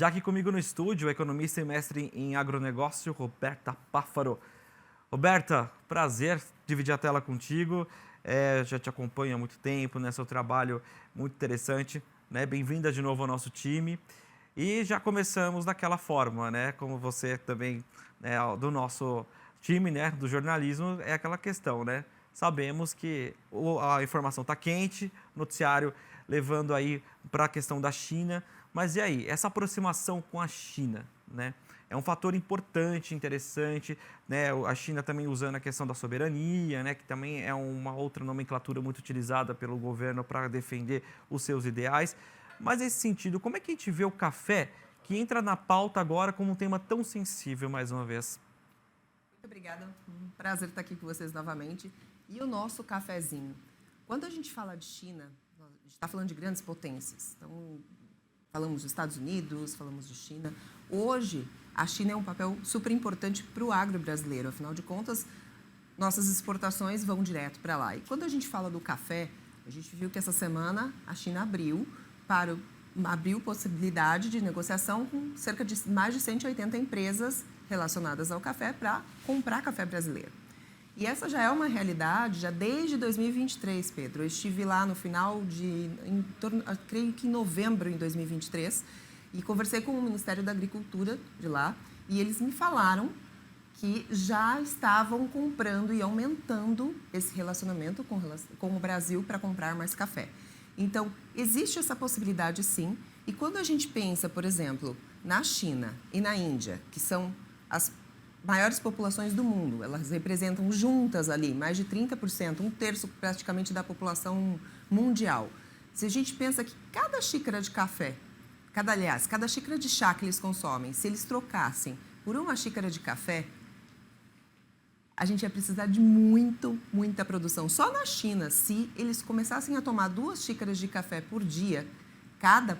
Já aqui comigo no estúdio, a economista e mestre em agronegócio, Roberta Páffaro. Roberta, prazer dividir a tela contigo. Já te acompanho há muito tempo, né? Seu trabalho muito interessante, né? Bem-vinda de novo ao nosso time. E já começamos daquela forma, né? Como você também, né, do nosso time, né, do jornalismo, é aquela questão, né? Sabemos que a informação está quente, noticiário levando aí para a questão da China. Mas e aí, essa aproximação com a China, né? É um fator importante, interessante, né? A China também usando a questão da soberania, né? Que também é uma outra nomenclatura muito utilizada pelo governo para defender os seus ideais. Mas nesse sentido, como é que a gente vê o café que entra na pauta agora como um tema tão sensível mais uma vez? Muito obrigada, um prazer estar aqui com vocês novamente. E o nosso cafezinho. Quando a gente fala de China, a gente está falando de grandes potências. Então, falamos dos Estados Unidos, falamos de China. Hoje, a China é um papel super importante para o agro brasileiro. Afinal de contas, nossas exportações vão direto para lá. E quando a gente fala do café, a gente viu que essa semana a China abriu possibilidade de negociação com cerca de mais de 180 empresas relacionadas ao café para comprar café brasileiro. E essa já é uma realidade já desde 2023, Pedro. Eu estive lá no final creio que em novembro de 2023, e conversei com o Ministério da Agricultura de lá, e eles me falaram que já estavam comprando e aumentando esse relacionamento com o Brasil para comprar mais café. Então, existe essa possibilidade sim, e quando a gente pensa, por exemplo, na China e na Índia, que são as maiores populações do mundo, elas representam juntas ali mais de 30%, um terço praticamente da população mundial. Se a gente pensa que cada xícara de café, cada xícara de chá que eles consomem, se eles trocassem por uma xícara de café, a gente ia precisar de muita produção. Só na China, se eles começassem a tomar 2 xícaras de café por dia, cada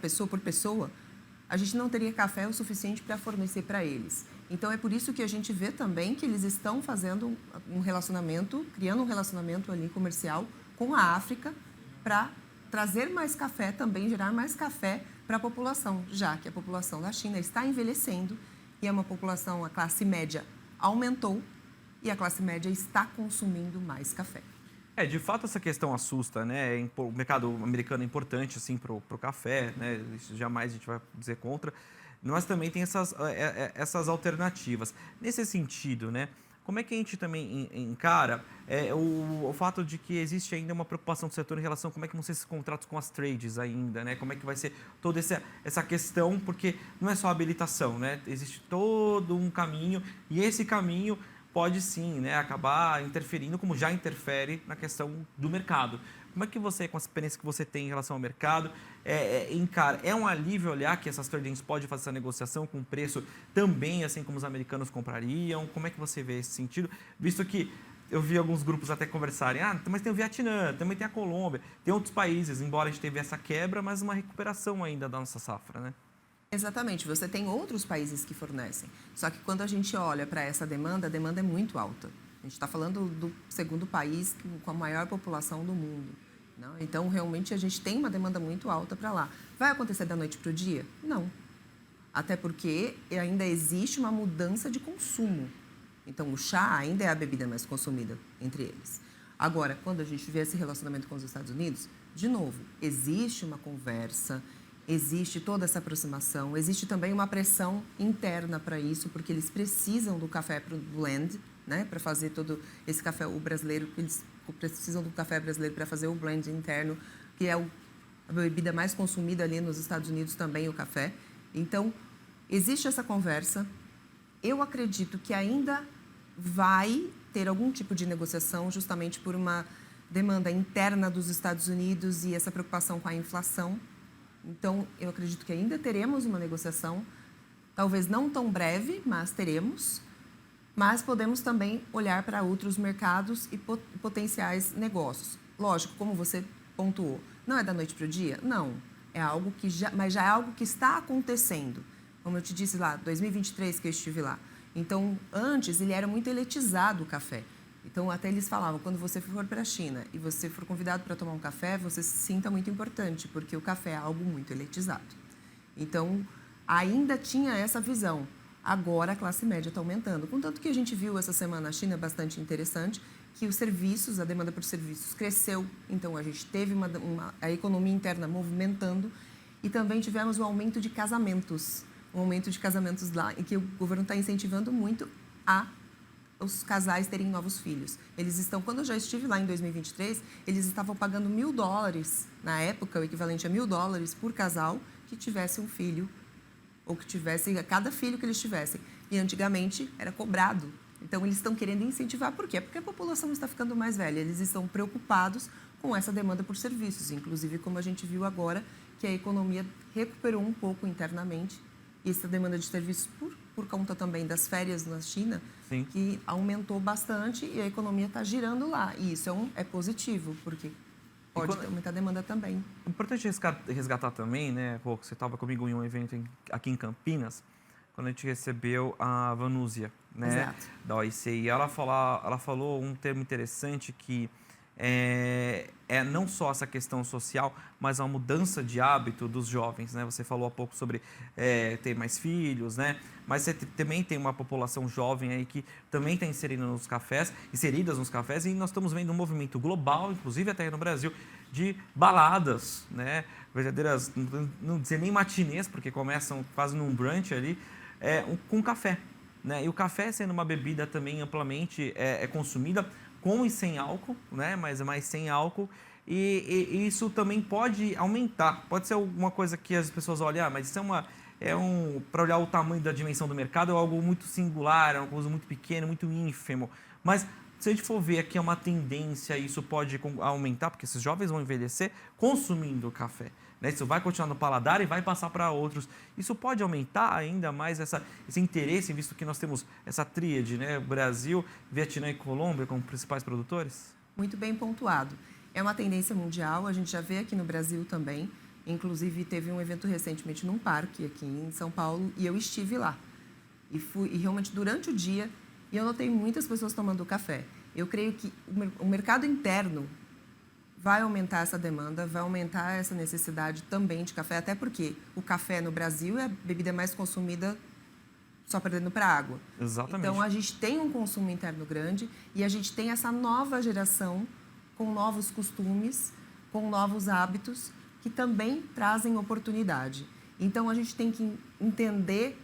pessoa por pessoa, a gente não teria café o suficiente para fornecer para eles. Então, é por isso que a gente vê também que eles estão fazendo criando um relacionamento ali comercial com a África para trazer mais café, também gerar mais café para a população, já que a população da China está envelhecendo e é uma população, a classe média aumentou e a classe média está consumindo mais café. De fato essa questão assusta, né? O mercado americano é importante assim para o café, né? Isso jamais a gente vai dizer contra. Mas também tem essas alternativas. Nesse sentido, né? Como é que a gente também encara o fato de que existe ainda uma preocupação do setor em relação a como é que vão ser esses contratos com as trades ainda, né? Como é que vai ser toda essa questão, porque não é só a habilitação, né? Existe todo um caminho e esse caminho pode sim, né, acabar interferindo, como já interfere na questão do mercado. Como é que você, com a experiência que você tem em relação ao mercado, encara? É um alívio olhar que essas tradings podem fazer essa negociação com preço também, assim como os americanos comprariam? Como é que você vê esse sentido? Visto que eu vi alguns grupos até conversarem, mas tem o Vietnã, também tem a Colômbia, tem outros países, embora a gente teve essa quebra, mas uma recuperação ainda da nossa safra, né? Exatamente, você tem outros países que fornecem. Só que quando a gente olha para essa demanda, a demanda é muito alta. A gente está falando do segundo país com a maior população do mundo. Não? Então, realmente, a gente tem uma demanda muito alta para lá. Vai acontecer da noite para o dia? Não. Até porque ainda existe uma mudança de consumo. Então, o chá ainda é a bebida mais consumida entre eles. Agora, quando a gente vê esse relacionamento com os Estados Unidos, de novo, existe uma conversa, existe toda essa aproximação, existe também uma pressão interna para isso, porque eles precisam do café para o blend, né, para fazer todo esse café, o brasileiro, eles precisam do café brasileiro para fazer o blend interno, que é a bebida mais consumida ali nos Estados Unidos também, o café. Então, existe essa conversa. Eu acredito que ainda vai ter algum tipo de negociação, justamente por uma demanda interna dos Estados Unidos e essa preocupação com a inflação. Então, eu acredito que ainda teremos uma negociação, talvez não tão breve, mas teremos. Mas podemos também olhar para outros mercados e potenciais negócios. Lógico, como você pontuou, não é da noite para o dia? Não, mas já é algo que está acontecendo. Como eu te disse lá, 2023 que eu estive lá. Então, antes, ele era muito elitizado o café. Então, até eles falavam, quando você for para a China e você for convidado para tomar um café, você se sinta muito importante, porque o café é algo muito elitizado. Então, ainda tinha essa visão. Agora a classe média está aumentando. Contanto que a gente viu essa semana na China, bastante interessante, que os serviços, a demanda por serviços cresceu. Então, a gente teve a economia interna movimentando e também tivemos um aumento de casamentos. Um aumento de casamentos lá, em que o governo está incentivando muito os casais terem novos filhos. Eles estão, quando eu já estive lá em 2023, eles estavam pagando $1.000, na época, o equivalente a $1.000 por casal que tivesse um filho, ou que tivesse cada filho que eles tivessem. E antigamente era cobrado. Então, eles estão querendo incentivar. Por quê? Porque a população está ficando mais velha. Eles estão preocupados com essa demanda por serviços. Inclusive, como a gente viu agora, que a economia recuperou um pouco internamente. E essa demanda de serviços, por conta também das férias na China, Sim. que aumentou bastante e a economia está girando lá. E isso é positivo, porque pode aumentar a demanda também. É importante resgatar também, né, Rô, você estava comigo em um evento aqui em Campinas, quando a gente recebeu a Vanúzia, né, Exato. da OIC, e ela falou um termo interessante que é não só essa questão social, mas a mudança de hábito dos jovens, né? Você falou há pouco sobre ter mais filhos, né? Mas você também tem uma população jovem aí que também está inseridas nos cafés, e nós estamos vendo um movimento global, inclusive até no Brasil, de baladas, né? Verdadeiras, não dizer nem matinês, porque começam quase num brunch ali, com café, né? E o café sendo uma bebida também amplamente consumida, com e sem álcool, né? Mas sem álcool. E isso também pode aumentar. Pode ser alguma coisa que as pessoas olham, mas isso para olhar o tamanho da dimensão do mercado, é algo muito singular, é uma coisa muito pequena, muito ínfimo. Mas se a gente for ver aqui, é uma tendência, isso pode aumentar, porque esses jovens vão envelhecer consumindo café, né? Isso vai continuar no paladar e vai passar para outros. Isso pode aumentar ainda mais esse interesse, visto que nós temos essa tríade, né? Brasil, Vietnã e Colômbia como principais produtores? Muito bem pontuado. É uma tendência mundial, a gente já vê aqui no Brasil também. Inclusive, teve um evento recentemente num parque aqui em São Paulo e eu estive lá. E realmente, durante o dia, eu notei muitas pessoas tomando café. Eu creio que o mercado interno vai aumentar essa demanda, vai aumentar essa necessidade também de café, até porque o café no Brasil é a bebida mais consumida, só perdendo para a água. Exatamente. Então, a gente tem um consumo interno grande e a gente tem essa nova geração com novos costumes, com novos hábitos, que também trazem oportunidade. Então, a gente tem que entender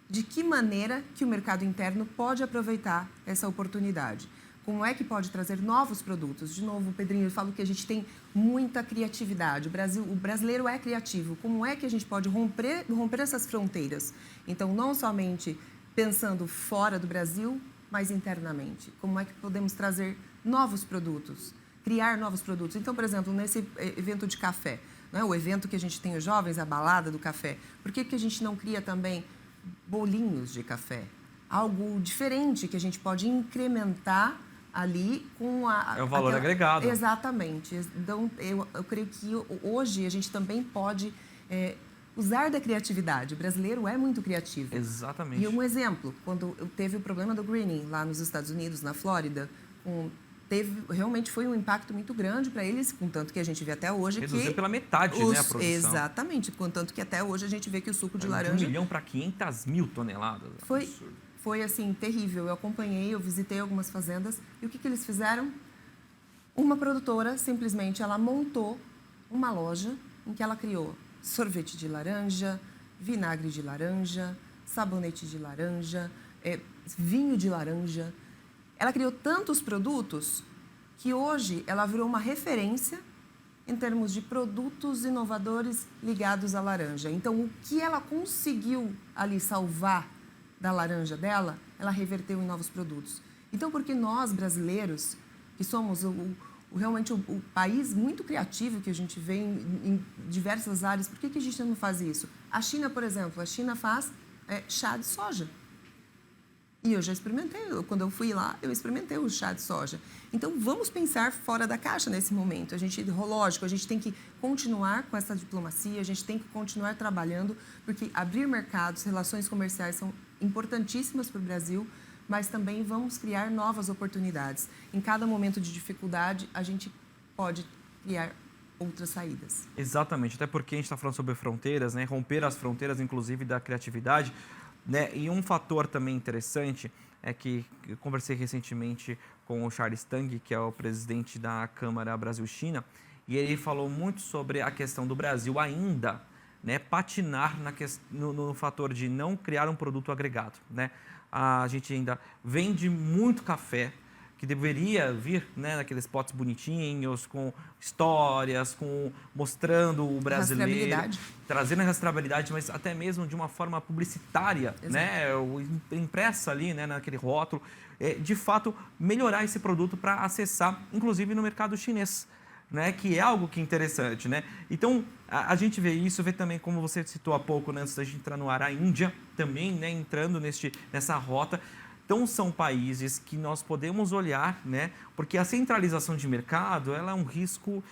de que maneira que o mercado interno pode aproveitar essa oportunidade. Como é que pode trazer novos produtos? De novo, Pedrinho, eu falo que a gente tem muita criatividade. O brasileiro é criativo. Como é que a gente pode romper essas fronteiras? Então, não somente pensando fora do Brasil, mas internamente. Como é que podemos trazer novos produtos? Criar novos produtos. Então, por exemplo, nesse evento de café, né, o evento que a gente tem os jovens, a balada do café, por que a gente não cria também bolinhos de café? Algo diferente que a gente pode incrementar ali com É o valor agregado. Exatamente. Então, eu creio que hoje a gente também pode usar da criatividade. O brasileiro é muito criativo. Exatamente. E um exemplo, quando teve o problema do greening lá nos Estados Unidos, na Flórida, realmente foi um impacto muito grande para eles, contanto que a gente vê até hoje Reduziu pela metade, né, a produção. Exatamente, contanto que até hoje a gente vê que o suco de laranja... De 1 milhão para 500 mil toneladas. Foi assim, terrível. Eu acompanhei, eu visitei algumas fazendas e o que eles fizeram? Uma produtora, simplesmente, ela montou uma loja em que ela criou sorvete de laranja, vinagre de laranja, sabonete de laranja, vinho de laranja. Ela criou tantos produtos que hoje ela virou uma referência em termos de produtos inovadores ligados à laranja. Então, o que ela conseguiu ali salvar da laranja dela, ela reverteu em novos produtos. Então, porque nós, brasileiros, que somos realmente o país muito criativo que a gente vê em diversas áreas, por que a gente não faz isso? A China, por exemplo, a China faz chá de soja. E eu já experimentei, quando eu fui lá, eu experimentei o chá de soja. Então, vamos pensar fora da caixa nesse momento. Lógico, a gente tem que continuar com essa diplomacia, a gente tem que continuar trabalhando, porque abrir mercados, relações comerciais são importantíssimas para o Brasil, mas também vamos criar novas oportunidades. Em cada momento de dificuldade, a gente pode criar outras saídas. Exatamente, até porque a gente está falando sobre fronteiras, né? Romper as fronteiras, inclusive, da criatividade. Né? E um fator também interessante é que eu conversei recentemente com o Charles Tang, que é o presidente da Câmara Brasil-China, e ele falou muito sobre a questão do Brasil ainda, né, patinar no fator de não criar um produto agregado. Né? A gente ainda vende muito café, que deveria vir, né, naqueles potes bonitinhos, com histórias, mostrando o brasileiro, trazendo a rastreabilidade, mas até mesmo de uma forma publicitária, né, impressa ali, né, naquele rótulo, de fato melhorar esse produto para acessar, inclusive no mercado chinês. Né, que é algo que é interessante, né? Então, a gente vê isso, vê também, como você citou há pouco, né, antes da gente entrar no ar, a Índia também, né, entrando nessa rota. Então, são países que nós podemos olhar, né, porque a centralização de mercado, ela é um risco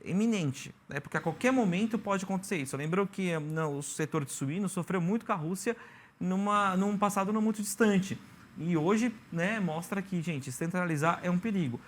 iminente, né, porque a qualquer momento pode acontecer isso. Eu lembro que o setor de suínos sofreu muito com a Rússia num passado não muito distante. E hoje, né, mostra que, gente, centralizar é um perigo.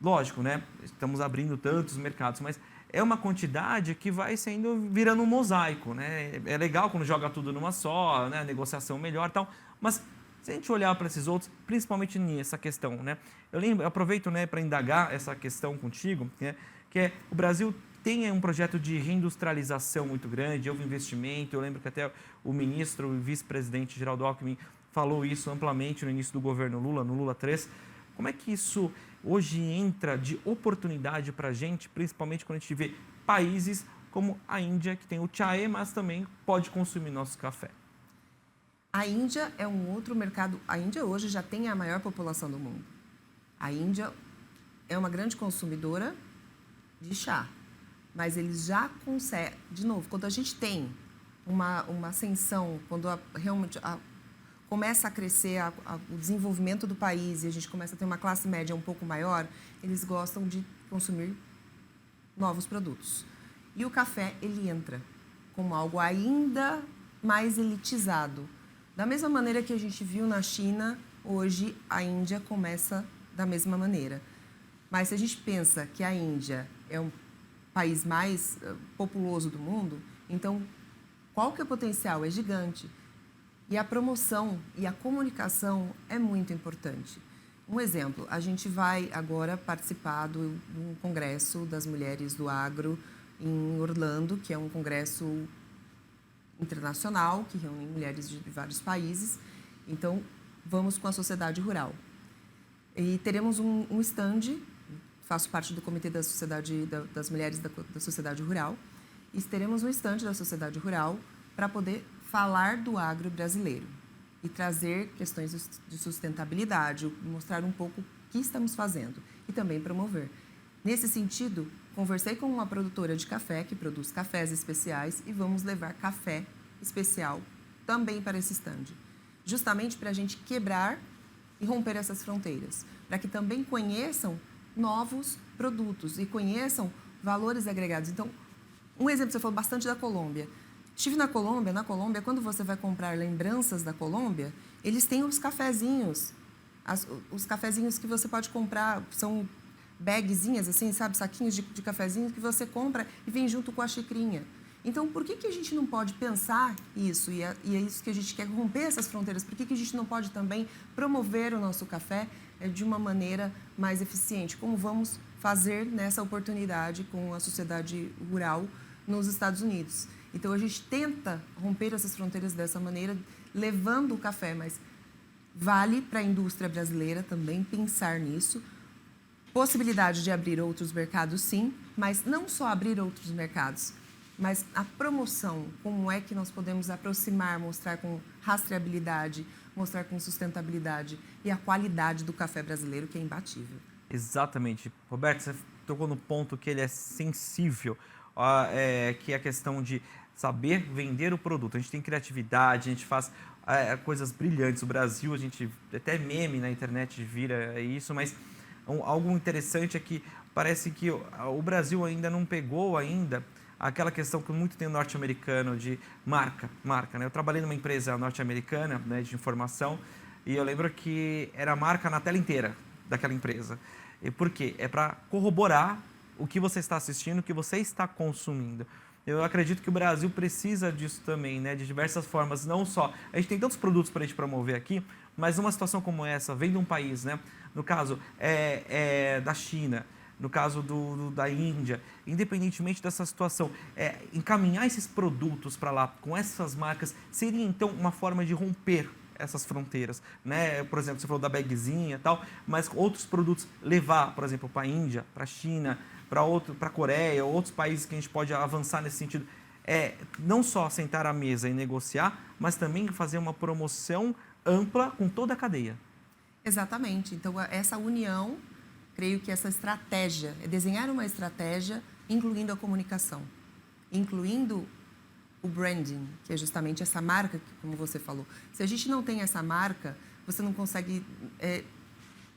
Lógico, né? Estamos abrindo tantos mercados, mas é uma quantidade que vai virando um mosaico, né? É legal quando joga tudo numa só, né? Negociação melhor e tal, mas se a gente olhar para esses outros, principalmente nessa questão, né? Eu aproveito, né, para indagar essa questão contigo, né? Que é o Brasil tem um projeto de reindustrialização muito grande, houve investimento. Eu lembro que até o ministro, o vice-presidente Geraldo Alckmin falou isso amplamente no início do governo Lula, no Lula 3. Como é que isso hoje entra de oportunidade para a gente, principalmente quando a gente vê países como a Índia, que tem o chae, mas também pode consumir nosso café? A Índia é um outro mercado. A Índia hoje já tem a maior população do mundo. A Índia é uma grande consumidora de chá, mas eles já conseguem. De novo, quando a gente tem uma ascensão, quando realmente começa a crescer o desenvolvimento do país e a gente começa a ter uma classe média um pouco maior, eles gostam de consumir novos produtos. E o café, ele entra como algo ainda mais elitizado. Da mesma maneira que a gente viu na China, hoje a Índia começa da mesma maneira. Mas se a gente pensa que a Índia é o país mais populoso do mundo, então qual que é o potencial? É gigante. E a promoção e a comunicação é muito importante. Um exemplo, a gente vai agora participar do Congresso das Mulheres do Agro em Orlando, que é um congresso internacional que reúne mulheres de vários países. Então, vamos com a sociedade rural. E teremos um stand, faço parte do comitê da sociedade, das mulheres da sociedade rural, e teremos um stand da sociedade rural para poder falar do agro brasileiro e trazer questões de sustentabilidade, mostrar um pouco o que estamos fazendo e também promover. Nesse sentido, conversei com uma produtora de café que produz cafés especiais e vamos levar café especial também para esse stand, justamente para a gente quebrar e romper essas fronteiras, para que também conheçam novos produtos e conheçam valores agregados. Então, um exemplo, você falou bastante da Colômbia. Estive na Colômbia, quando você vai comprar lembranças da Colômbia, eles têm os cafezinhos. Os cafezinhos que você pode comprar, são bagzinhas, assim, sabe, saquinhos de cafezinhos que você compra e vem junto com a xicrinha. Então, por que a gente não pode pensar isso? E é isso que a gente quer, romper essas fronteiras. Por que a gente não pode também promover o nosso café de uma maneira mais eficiente? Como vamos fazer nessa oportunidade com a sociedade rural nos Estados Unidos? Então, a gente tenta romper essas fronteiras dessa maneira, levando o café, mas vale para a indústria brasileira também pensar nisso. Possibilidade de abrir outros mercados, sim, mas não só abrir outros mercados, mas a promoção, como é que nós podemos aproximar, mostrar com rastreabilidade, mostrar com sustentabilidade e a qualidade do café brasileiro, que é imbatível. Exatamente. Roberto, você tocou no ponto que ele é sensível, que é a questão de saber vender o produto. A gente tem criatividade, a gente faz coisas brilhantes. O Brasil, a gente até meme na internet vira isso, mas algo interessante é que parece que o Brasil ainda não pegou aquela questão que muito tem o norte-americano de marca, né? Eu trabalhei numa empresa norte-americana, né, de informação, e eu lembro que era marca na tela inteira daquela empresa. E por quê? É para corroborar o que você está assistindo, o que você está consumindo. Eu acredito que o Brasil precisa disso também, né? De diversas formas, não só... A gente tem tantos produtos para a gente promover aqui, mas uma situação como essa vem de um país, né? No caso da China, no caso da Índia, independentemente dessa situação, encaminhar esses produtos para lá com essas marcas seria, então, uma forma de romper essas fronteiras, né? Por exemplo, você falou da bagzinha e tal, mas outros produtos levar, por exemplo, para a Índia, para a China, para a Coreia, outros países que a gente pode avançar nesse sentido. Não só sentar à mesa e negociar, mas também fazer uma promoção ampla com toda a cadeia. Exatamente. Então, essa união, creio que essa estratégia, é desenhar uma estratégia incluindo a comunicação, incluindo o branding, que é justamente essa marca, como você falou. Se a gente não tem essa marca, você não consegue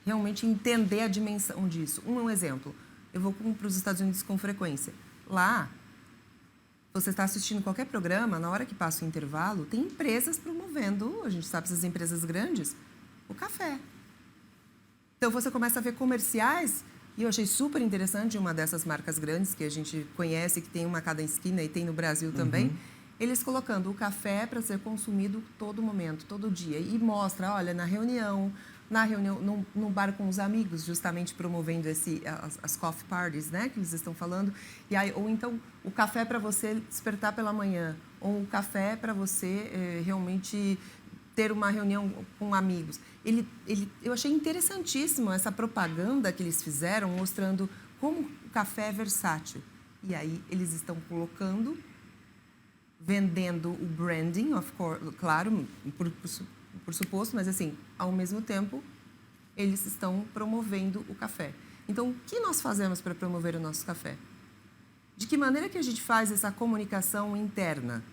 realmente entender a dimensão disso. Um exemplo, eu vou para os Estados Unidos com frequência. Lá, você está assistindo qualquer programa, na hora que passa o intervalo, tem empresas promovendo, a gente sabe essas empresas grandes, o café. Então, você começa a ver comerciais, e eu achei super interessante uma dessas marcas grandes que a gente conhece, que tem uma a cada esquina e tem no Brasil também, eles colocando o café para ser consumido todo momento, todo dia. E mostra, olha, na reunião, num bar com os amigos, justamente promovendo as coffee parties, né, que eles estão falando. E aí, ou então, o café para você despertar pela manhã, ou o café para você realmente ter uma reunião com amigos. Eu achei interessantíssimo essa propaganda que eles fizeram, mostrando como o café é versátil. E aí, eles estão colocando, vendendo o branding, of course, claro, por suposto, mas assim, ao mesmo tempo, eles estão promovendo o café. Então, o que nós fazemos para promover o nosso café? De que maneira que a gente faz essa comunicação interna?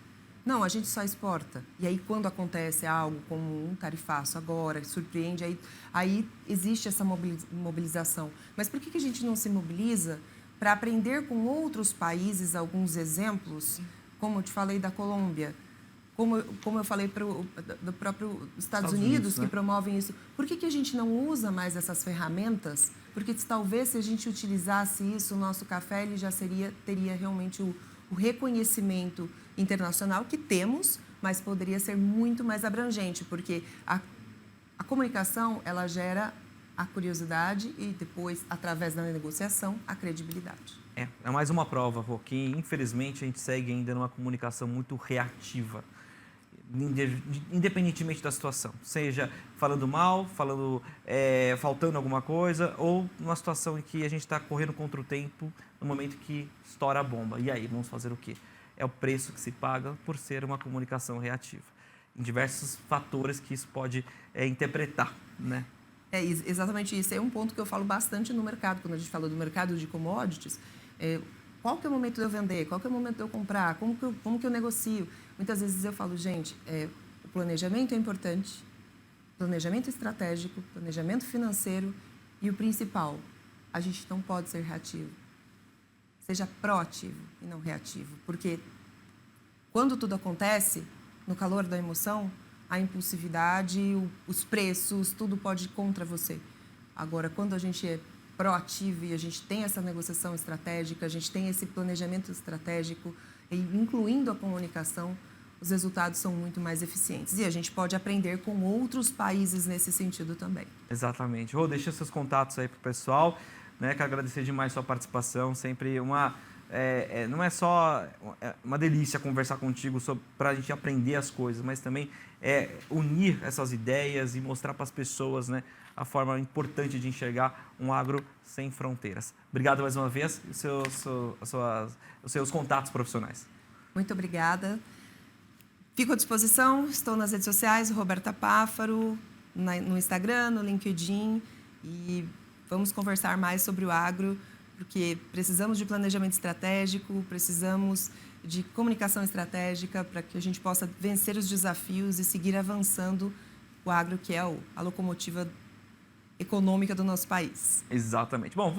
Não, a gente só exporta. E aí, quando acontece algo como um tarifaço agora, que surpreende, aí existe essa mobilização. Mas por que a gente não se mobiliza para aprender com outros países alguns exemplos, como eu te falei da Colômbia, como eu falei do próprio Estados Unidos, né? Que promovem isso. Por que a gente não usa mais essas ferramentas? Porque talvez se a gente utilizasse isso, o nosso café ele já teria realmente o reconhecimento internacional que temos, mas poderia ser muito mais abrangente, porque a comunicação ela gera a curiosidade e depois, através da negociação, a credibilidade. É mais uma prova, Rô, que infelizmente a gente segue ainda numa comunicação muito reativa, independentemente da situação, seja falando mal, faltando alguma coisa, ou numa situação em que a gente está correndo contra o tempo no momento que estoura a bomba. E aí, vamos fazer o quê? É o preço que se paga por ser uma comunicação reativa. Em diversos fatores que isso pode interpretar, né? Exatamente isso. É um ponto que eu falo bastante no mercado, quando a gente fala do mercado de commodities. Qual que é o momento de eu vender? Qual que é o momento de eu comprar? Como que eu negocio? Muitas vezes eu falo, gente, o planejamento é importante, planejamento estratégico, planejamento financeiro e o principal, a gente não pode ser reativo. Seja proativo e não reativo, porque quando tudo acontece, no calor da emoção, a impulsividade, os preços, tudo pode ir contra você. Agora, quando a gente é proativo e a gente tem essa negociação estratégica, a gente tem esse planejamento estratégico, incluindo a comunicação, os resultados são muito mais eficientes. E a gente pode aprender com outros países nesse sentido também. Exatamente. Rô, deixa seus contatos aí para o pessoal, né? Quero agradecer demais sua participação, sempre não é só uma delícia conversar contigo para a gente aprender as coisas, mas também unir essas ideias e mostrar para as pessoas, né, a forma importante de enxergar um agro sem fronteiras. Obrigado mais uma vez e os seus contatos profissionais. Muito obrigada. Fico à disposição, estou nas redes sociais, Roberta Páfaro, no Instagram, no LinkedIn, e vamos conversar mais sobre o agro, porque precisamos de planejamento estratégico, precisamos de comunicação estratégica para que a gente possa vencer os desafios e seguir avançando o agro, que é a locomotiva econômica do nosso país. Exatamente. Bom,